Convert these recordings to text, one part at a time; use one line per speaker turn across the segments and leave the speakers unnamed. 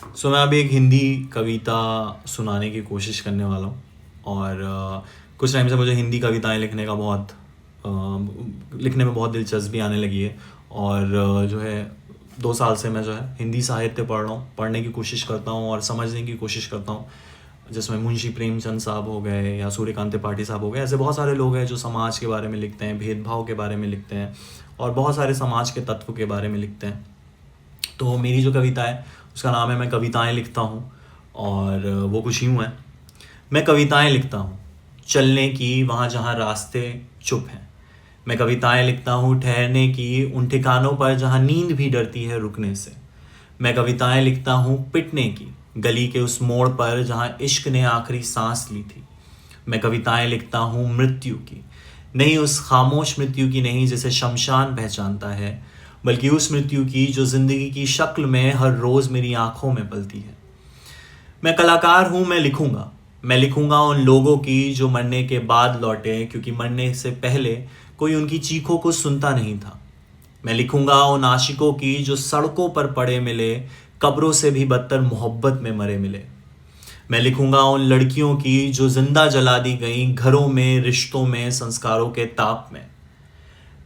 मैं अभी एक हिंदी कविता सुनाने की कोशिश करने वाला हूँ। और कुछ टाइम से मुझे हिंदी कविताएं लिखने में बहुत दिलचस्पी आने लगी है। और जो है 2 साल से मैं जो है हिंदी साहित्य पढ़ रहा हूँ, पढ़ने की कोशिश करता हूँ और समझने की कोशिश करता हूँ। जिसमें मुंशी प्रेमचंद साहब हो गए या सूर्यकांत त्रिपाठी साहब हो गए, ऐसे बहुत सारे लोग हैं जो समाज के बारे में लिखते हैं, भेदभाव के बारे में लिखते हैं और बहुत सारे समाज के तत्व के बारे में लिखते हैं। तो मेरी जो कविता है उसका नाम है मैं कविताएं लिखता हूँ। और वो कुछ यूँ है। मैं कविताएं लिखता हूँ चलने की वहाँ जहाँ रास्ते चुप हैं। मैं कविताएं लिखता हूँ ठहरने की उन ठिकानों पर जहाँ नींद भी डरती है रुकने से। मैं कविताएं लिखता हूँ पिटने की गली के उस मोड़ पर जहाँ इश्क ने आखिरी सांस ली थी। मैं कविताएं लिखता हूँ मृत्यु की, नहीं उस खामोश मृत्यु की नहीं जिसे शमशान पहचानता है, बल्कि उस मृत्यु की जो जिंदगी की शक्ल में हर रोज मेरी आंखों में पलती है। मैं कलाकार हूँ, मैं लिखूंगा उन लोगों की जो मरने के बाद लौटे, क्योंकि मरने से पहले कोई उनकी चीखों को सुनता नहीं था। मैं लिखूंगा उन आशिकों की जो सड़कों पर पड़े मिले, कब्रों से भी बदतर मोहब्बत में मरे मिले। मैं लिखूंगा उन लड़कियों की जो जिंदा जला दी गई घरों में, रिश्तों में, संस्कारों के ताप में।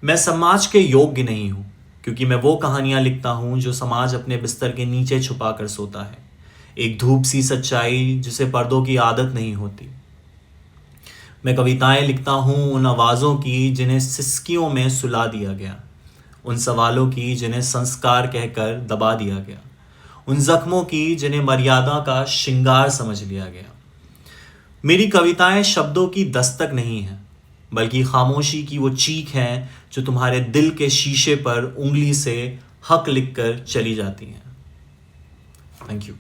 मैं समाज के योग्य नहीं हूं, क्योंकि मैं वो कहानियां लिखता हूं जो समाज अपने बिस्तर के नीचे छुपा कर सोता है, एक धूप सी सच्चाई जिसे पर्दों की आदत नहीं होती। मैं कविताएं लिखता हूं उन आवाज़ों की जिन्हें सिसकियों में सुला दिया गया, उन सवालों की जिन्हें संस्कार कहकर दबा दिया गया, उन जख्मों की जिन्हें मर्यादा का श्रृंगार समझ लिया गया। मेरी कविताएं शब्दों की दस्तक नहीं हैं, बल्कि खामोशी की वो चीख हैं जो तुम्हारे दिल के शीशे पर उंगली से हक लिखकर चली जाती हैं। Thank you.